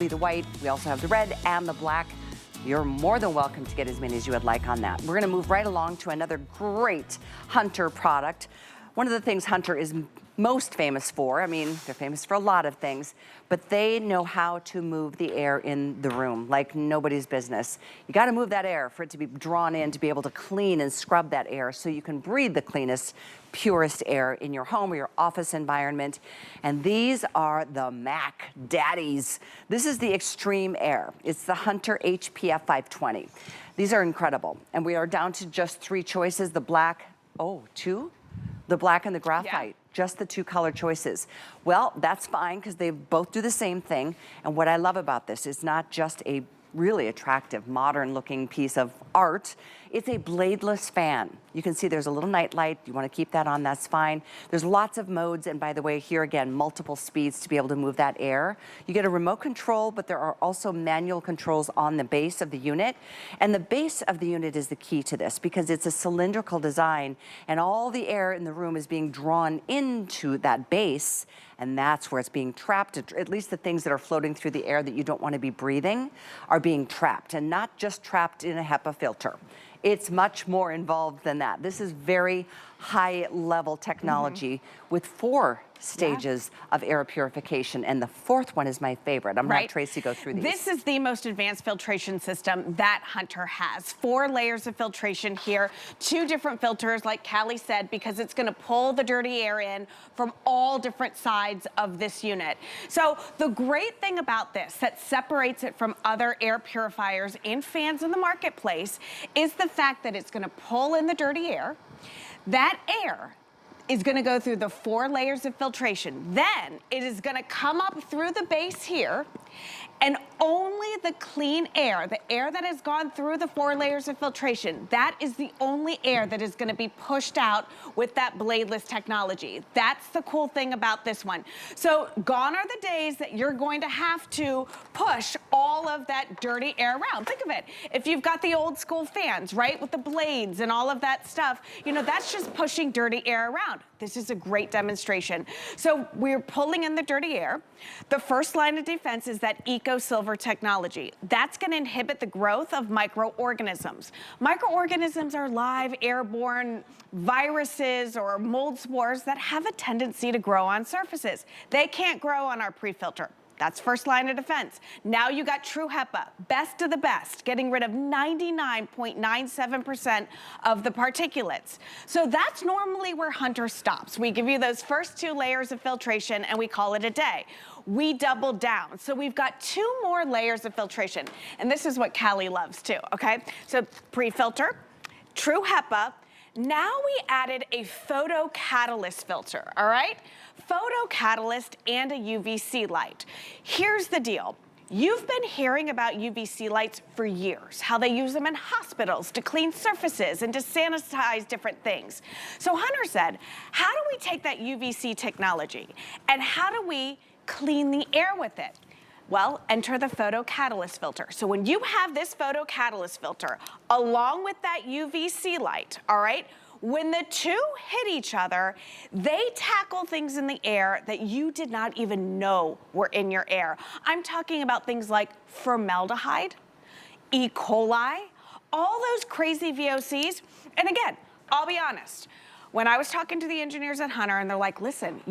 The white, we also have the red and the black. You're more than welcome to get as many as you would like on that. We're gonna move right along to another great Hunter product. One of the things Hunter is most famous for, I mean, they're famous for a lot of things, but they know how to move the air in the room like nobody's business. You gotta move that air for it to be drawn in, to be able to clean and scrub that air so you can breathe the cleanest, purest air in your home or your office environment. And these are the Mac Daddies. This is the ExtremeAir. It's the Hunter HPF520. These are incredible. And we are down to just 3 choices, the black, two? The black and the graphite. Yeah. Just the 2 color choices. Well, that's fine because they both do the same thing. And what I love about this is not just a really attractive, modern looking piece of art. It's a bladeless fan. You can see there's a little night light. You want to keep that on, that's fine. There's lots of modes, and by the way, here again, multiple speeds to be able to move that air. You get a remote control, but there are also manual controls on the base of the unit. And the base of the unit is the key to this because it's a cylindrical design, and all the air in the room is being drawn into that base, and that's where it's being trapped. At least the things that are floating through the air that you don't want to be breathing are being trapped, and not just trapped in a HEPA filter. It's much more involved than that. This is very high level technology with 4 stages of air purification, and the 4th one is my favorite. I'm gonna have Tracy go through these. This is the most advanced filtration system that Hunter has. 4 layers of filtration here, 2 different filters, like Callie said, because it's gonna pull the dirty air in from all different sides of this unit. So the great thing about this that separates it from other air purifiers and fans in the marketplace is the fact that it's gonna pull in the dirty air. That air is gonna go through the 4 layers of filtration. Then it is gonna come up through the base here, and only the clean air, the air that has gone through the 4 layers of filtration, that is the only air that is gonna be pushed out with that bladeless technology. That's the cool thing about this one. So gone are the days that you're going to have to push all of that dirty air around. Think of it, if you've got the old school fans, right, with the blades and all of that stuff, you know, that's just pushing dirty air around. This is a great demonstration. So we're pulling in the dirty air. The first line of defense is that EcoSilver technology. That's gonna inhibit the growth of microorganisms. Microorganisms are live, airborne viruses or mold spores that have a tendency to grow on surfaces. They can't grow on our pre-filter. That's first line of defense. Now you got true HEPA, best of the best, getting rid of 99.97% of the particulates. So that's normally where Hunter stops. We give you those first 2 layers of filtration and we call it a day. We double down. So we've got 2 more layers of filtration. And this is what Callie loves too, okay? So pre-filter, true HEPA. Now we added a photocatalyst filter, all right? Photocatalyst and a UVC light. Here's the deal. You've been hearing about UVC lights for years, how they use them in hospitals to clean surfaces and to sanitize different things. So Hunter said, how do we take that UVC technology and how do we clean the air with it? Well, enter the photocatalyst filter. So when you have this photocatalyst filter, along with that UVC light, all right, when the 2 hit each other, they tackle things in the air that you did not even know were in your air. I'm talking about things like formaldehyde, E. coli, all those crazy VOCs. And again, I'll be honest, when I was talking to the engineers at Hunter and they're like, listen,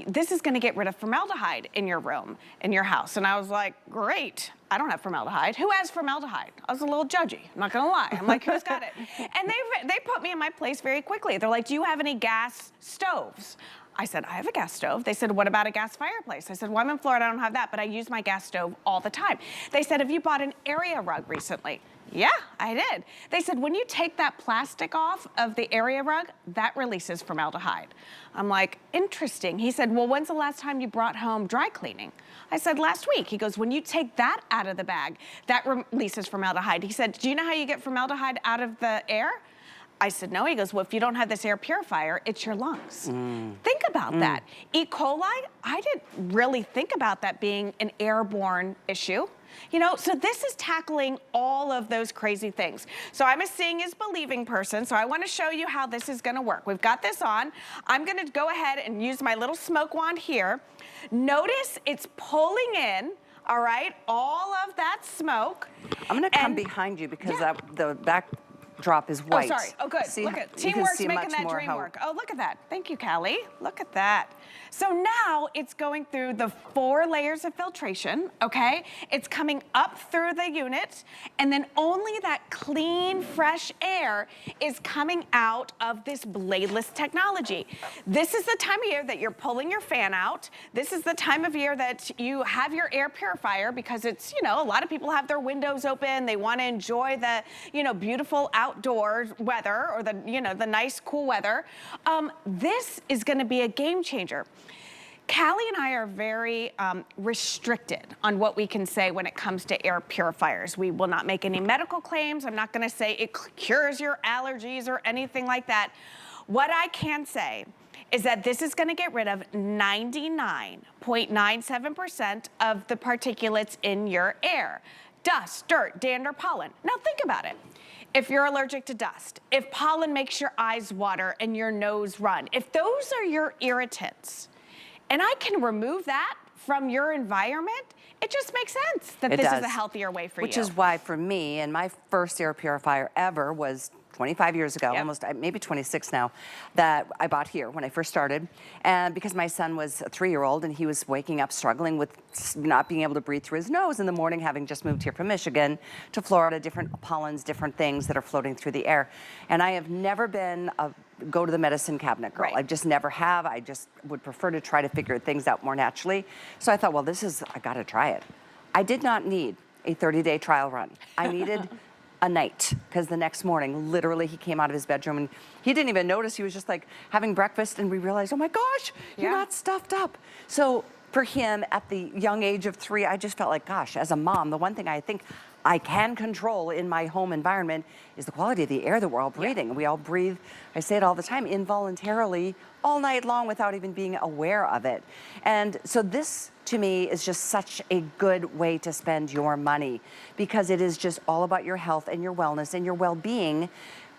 this is gonna get rid of formaldehyde in your room, in your house. And I was like, great, I don't have formaldehyde. Who has formaldehyde? I was a little judgy, I'm not gonna lie. I'm like, who's got it? And they put me in my place very quickly. They're like, do you have any gas stoves? I said, I have a gas stove. They said, what about a gas fireplace? I said, well, I'm in Florida, I don't have that, but I use my gas stove all the time. They said, have you bought an area rug recently? Yeah, I did. They said, when you take that plastic off of the area rug, that releases formaldehyde. I'm like, interesting. He said, well, when's the last time you brought home dry cleaning? I said, last week. He goes, when you take that out of the bag, that releases formaldehyde. He said, do you know how you get formaldehyde out of the air? I said, no. He goes, well, if you don't have this air purifier, it's your lungs. Think about that. E. coli, I didn't really think about that being an airborne issue. You know, so this is tackling all of those crazy things. So I'm a seeing is believing person, so I want to show you how this is going to work. We've got this on. I'm going to go ahead and use my little smoke wand here. Notice it's pulling in, all right? All of that smoke. I'm gonna come behind you because the backdrop is white. Oh, sorry. Oh, good. See, look at you can teamwork's see making much that more dream work. Oh, look at that. Thank you, Callie. Look at that. So now it's going through the 4 layers of filtration, okay? It's coming up through the unit, and then only that clean, fresh air is coming out of this bladeless technology. This is the time of year that you're pulling your fan out. This is the time of year that you have your air purifier because it's, you know, a lot of people have their windows open. They want to enjoy the, you know, beautiful outdoor weather or the, you know, the nice cool weather. This is going to be a game changer. Callie and I are very restricted on what we can say when it comes to air purifiers. We will not make any medical claims. I'm not going to say it cures your allergies or anything like that. What I can say is that this is going to get rid of 99.97% of the particulates in your air. Dust, dirt, dander, pollen. Now think about it. If you're allergic to dust, if pollen makes your eyes water and your nose run, if those are your irritants, and I can remove that from your environment, it just makes sense that this is a healthier way for you. Which is why for me, and my first air purifier ever was 25 years ago, almost maybe 26 now, that I bought here when I first started. And because my son was a 3-year-old and he was waking up struggling with not being able to breathe through his nose in the morning, having just moved here from Michigan to Florida, different pollens, different things that are floating through the air. And I have never been a go to the medicine cabinet girl. I just never have. I just would prefer to try to figure things out more naturally. So I thought, well, I gotta try it. I did not need a 30-day trial run. I needed a night, because the next morning, literally, he came out of his bedroom and he didn't even notice. He was just like having breakfast, and we realized, oh my gosh, you're not stuffed up. So for him, at the young age of 3, I just felt like, gosh, as a mom, the one thing I think I can control in my home environment is the quality of the air that we're all breathing. We all breathe, I say it all the time, involuntarily all night long without even being aware of it. And so this, to me, is just such a good way to spend your money, because it is just all about your health and your wellness and your well-being.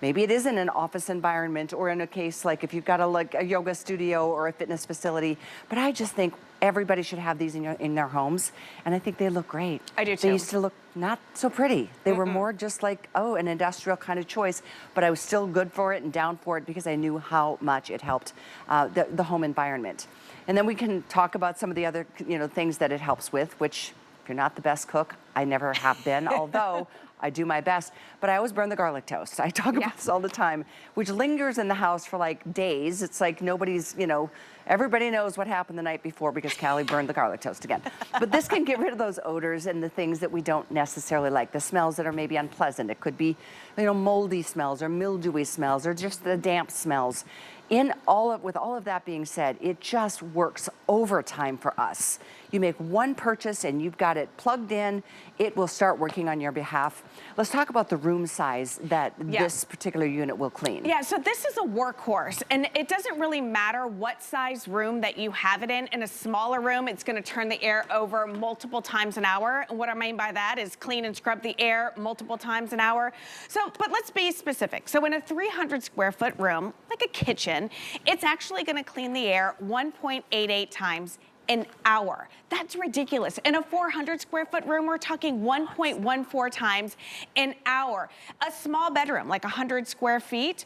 Maybe it is in an office environment, or in a case like if you've got a yoga studio or a fitness facility, but I just think everybody should have these in their homes, and I think they look great. I do too. They used to look not so pretty. They were more just like, oh, an industrial kind of choice, but I was still good for it and down for it because I knew how much it helped the home environment. And then we can talk about some of the other, you know, things that it helps with, which, if you're not the best cook, I never have been, although I do my best, but I always burn the garlic toast. I talk about this all the time, which lingers in the house for like days. It's like nobody's, you know, everybody knows what happened the night before because Callie burned the garlic toast again. But this can get rid of those odors and the things that we don't necessarily like, the smells that are maybe unpleasant. It could be, you know, moldy smells or mildewy smells or just the damp smells. With all of that being said, it just works overtime for us. You make one purchase and you've got it plugged in, it will start working on your behalf. Let's talk about the room size that this particular unit will clean. Yeah, so this is a workhorse, and it doesn't really matter what size room that you have it in. In a smaller room, it's gonna turn the air over multiple times an hour. And what I mean by that is clean and scrub the air multiple times an hour. So, but let's be specific. So in a 300 square foot room, like a kitchen, it's actually gonna clean the air 1.88 times an hour. That's ridiculous. In a 400 square foot room, we're talking 1.14 times an hour. A small bedroom, like 100 square feet,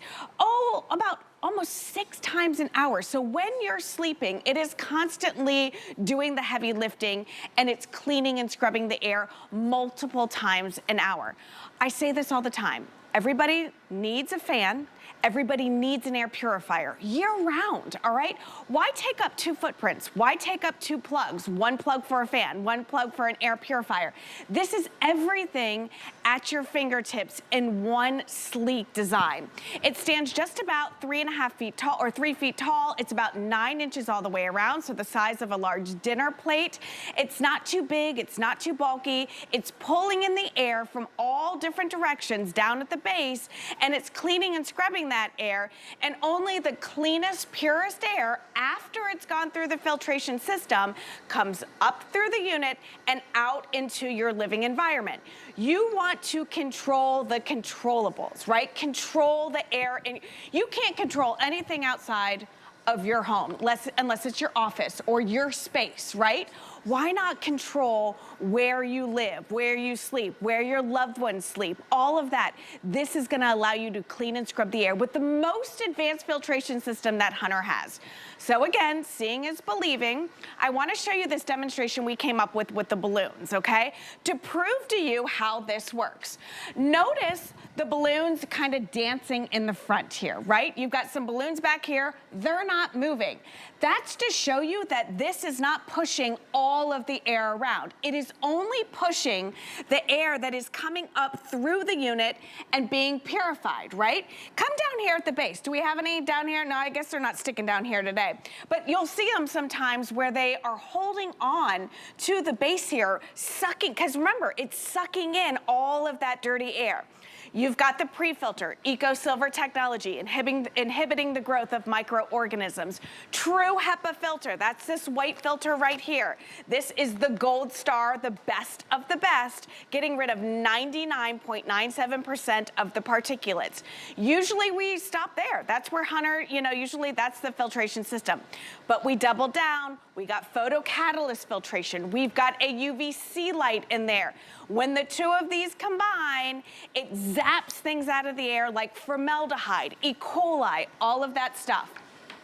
about almost 6 times an hour. So when you're sleeping, it is constantly doing the heavy lifting, and it's cleaning and scrubbing the air multiple times an hour. I say this all the time. Everybody needs a fan. Everybody needs an air purifier year-round, all right? Why take up 2 footprints? Why take up 2 plugs? 1 plug for a fan, 1 plug for an air purifier. This is everything at your fingertips in one sleek design. It stands just about 3.5 feet tall, or 3 feet tall. It's about 9 inches all the way around, so the size of a large dinner plate. It's not too big, it's not too bulky. It's pulling in the air from all different directions down at the base, and it's cleaning and scrubbing that air, and only the cleanest, purest air after it's gone through the filtration system comes up through the unit and out into your living environment. You want to control the controllables, right? Control the air, and you can't control anything outside of your home, unless it's your office or your space, right? Why not control where you live, where you sleep, where your loved ones sleep, all of that? This is gonna allow you to clean and scrub the air with the most advanced filtration system that Hunter has. So again, seeing is believing. I wanna show you this demonstration we came up with the balloons, okay? To prove to you how this works. Notice the balloons kind of dancing in the front here, right? You've got some balloons back here, they're not moving. That's to show you that this is not pushing all of the air around. It is only pushing the air that is coming up through the unit and being purified, right? Come down here at the base. Do we have any down here? No, I guess they're not sticking down here today. But you'll see them sometimes where they are holding on to the base here, sucking, because remember, it's sucking in all of that dirty air. You've got the prefilter, EcoSilver technology, inhibiting the growth of microorganisms. True HEPA filter, that's this white filter right here. This is the gold star, the best of the best, getting rid of 99.97% of the particulates. Usually we stop there. That's where Hunter, usually that's the filtration system. But we doubled down. We got photocatalyst filtration. We've got a UVC light in there. When the two of these combine, it zaps things out of the air like formaldehyde, E. coli, all of that stuff.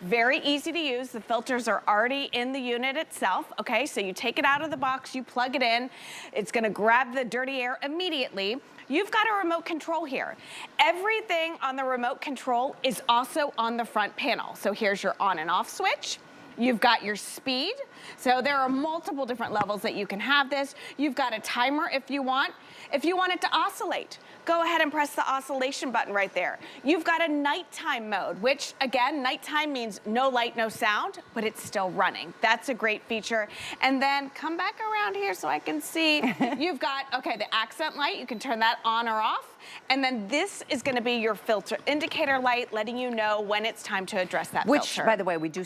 Very easy to use. The filters are already in the unit itself, okay? So you take it out of the box, you plug it in. It's gonna grab the dirty air immediately. You've got a remote control here. Everything on the remote control is also on the front panel. So here's your on and off switch. You've got your speed. So there are multiple different levels that you can have this. You've got a timer if you want. If you want it to oscillate, go ahead and press the oscillation button right there. You've got a nighttime mode, which again, nighttime means no light, no sound, but it's still running. That's a great feature. And then come back around here so I can see. You've got, okay, the accent light, you can turn that on or off. And then this is gonna be your filter indicator light, letting you know when it's time to address that filter. Which, by the way, we do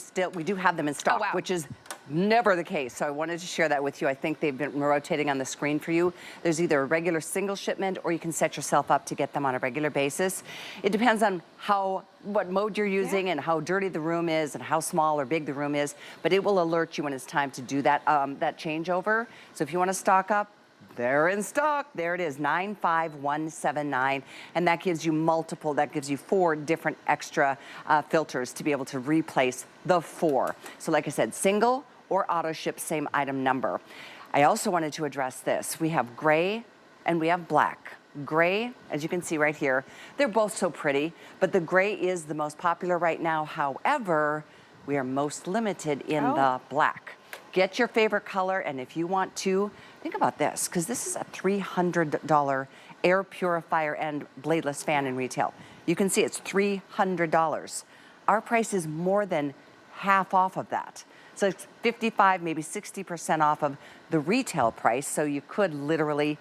have them in stock, wow. which is never the case. So I wanted to share that with you. I think they've been rotating on the screen for you. There's either a regular single shipment or you can set yourself up to get them on a regular basis. It depends on what mode you're using and how dirty the room is and how small or big the room is, but it will alert you when it's time to do that, that changeover. So if you want to stock up, they're in stock. There it is, 95179. And that gives you 4 different extra filters to be able to replace the 4. So like I said, single or auto ship, same item number. I also wanted to address this. We have gray and we have black. Gray, as you can see right here, they're both so pretty, but the gray is the most popular right now. However, we are most limited in the black. Get your favorite color, and if you want to, think about this, because this is a $300 air purifier and bladeless fan in retail. You can see it's $300. Our price is more than half off of that. So it's 55, maybe 60% off of the retail price, so you could literally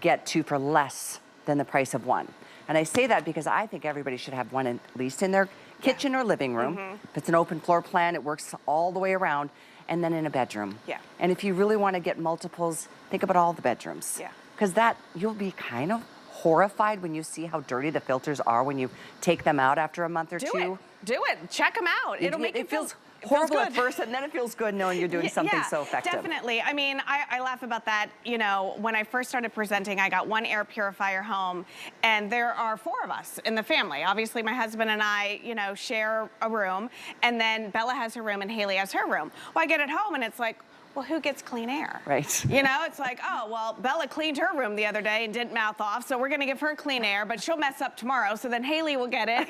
get 2 for less than the price of 1. And I say that because I think everybody should have one at least in their kitchen or living room. If it's an open floor plan, it works all the way around. And then in a bedroom. And if you really want to get multiples, think about all the bedrooms. Because you'll be kind of horrified when you see how dirty the filters are when you take them out after a month or two. Do it. Check them out. It'll make it feels horrible at first, and then it feels good knowing you're doing something so effective. Definitely. I mean, I laugh about that. When I first started presenting, I got 1 air purifier home, and there are 4 of us in the family. Obviously, my husband and I, share a room, and then Bella has her room and Haley has her room. Well, I get it home, and it's like, well, who gets clean air? Right. It's like, oh, well, Bella cleaned her room the other day and didn't mouth off, so we're gonna give her clean air, but she'll mess up tomorrow, so then Haley will get it,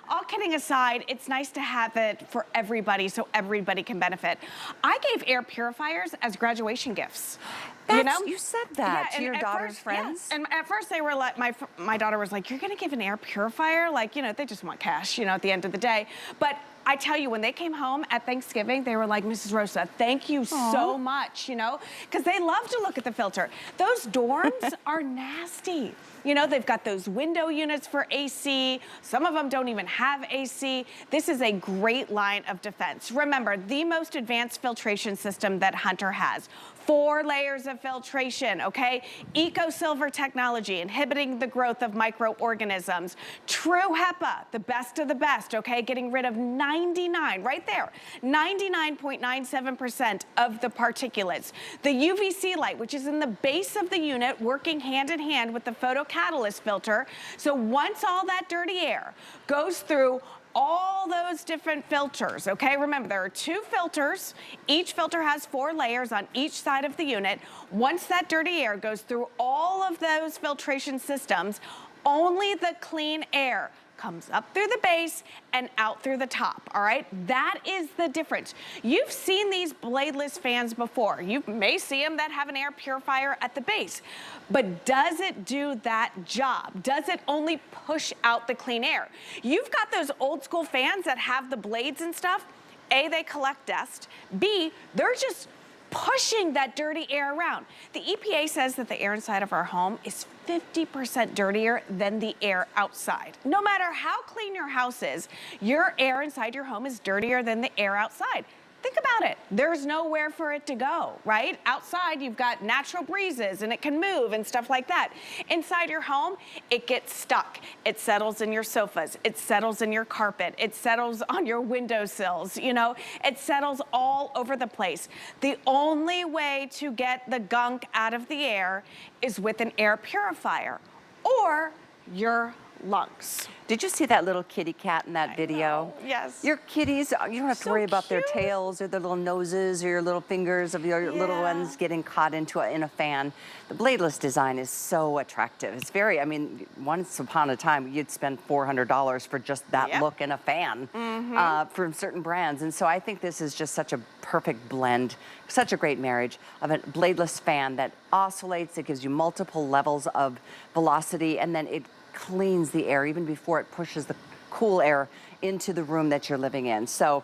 All kidding aside, it's nice to have it for everybody so everybody can benefit. I gave air purifiers as graduation gifts. You said that to your daughter's friends? And at first they were like, my daughter was like, you're gonna give an air purifier? Like, they just want cash, at the end of the day. But I tell you, when they came home at Thanksgiving, they were like, Mrs. Rosa, thank you so much, because they love to look at the filter. Those dorms are nasty. They've got those window units for AC. Some of them don't even have AC. This is a great line of defense. Remember, the most advanced filtration system that Hunter has. 4 layers of filtration, okay? EcoSilver technology, inhibiting the growth of microorganisms. True HEPA, the best of the best, okay? Getting rid of 99.97% of the particulates. The UVC light, which is in the base of the unit, working hand in hand with the photocatalyst filter. So once all that dirty air goes through all those different filters, okay? Remember, there are 2 filters. Each filter has 4 layers on each side of the unit. Once that dirty air goes through all of those filtration systems, only the clean air comes up through the base and out through the top, all right? That is the difference. You've seen these bladeless fans before. You may see them that have an air purifier at the base, but does it do that job? Does it only push out the clean air? You've got those old school fans that have the blades and stuff. A, they collect dust. B, they're just pushing that dirty air around. The EPA says that the air inside of our home is 50% dirtier than the air outside. No matter how clean your house is, your air inside your home is dirtier than the air outside. Think about it. There's nowhere for it to go, right? Outside, you've got natural breezes and it can move and stuff like that. Inside your home, it gets stuck. It settles in your sofas. It settles in your carpet. It settles on your windowsills, you know? It settles all over the place. The only way to get the gunk out of the air is with an air purifier or your lungs. Did you see that little kitty cat in that video? Yes. Your kitties, you don't have to So worry about their cute. tails or their little noses or your little fingers of your little ones getting caught into in a fan. The bladeless design is so attractive. It's very, I mean, once upon a time, you'd spend $400 for just that look in a fan from certain brands. And so I think this is just such a perfect blend, such a great marriage of a bladeless fan that oscillates. It gives you multiple levels of velocity, and then it cleans the air even before it pushes the cool air into the room that you're living in. So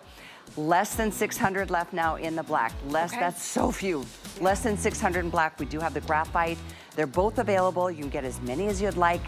less than 600 left now in the black. That's so few. Less than 600 in black. We do have the graphite. They're both available. You can get as many as you'd like.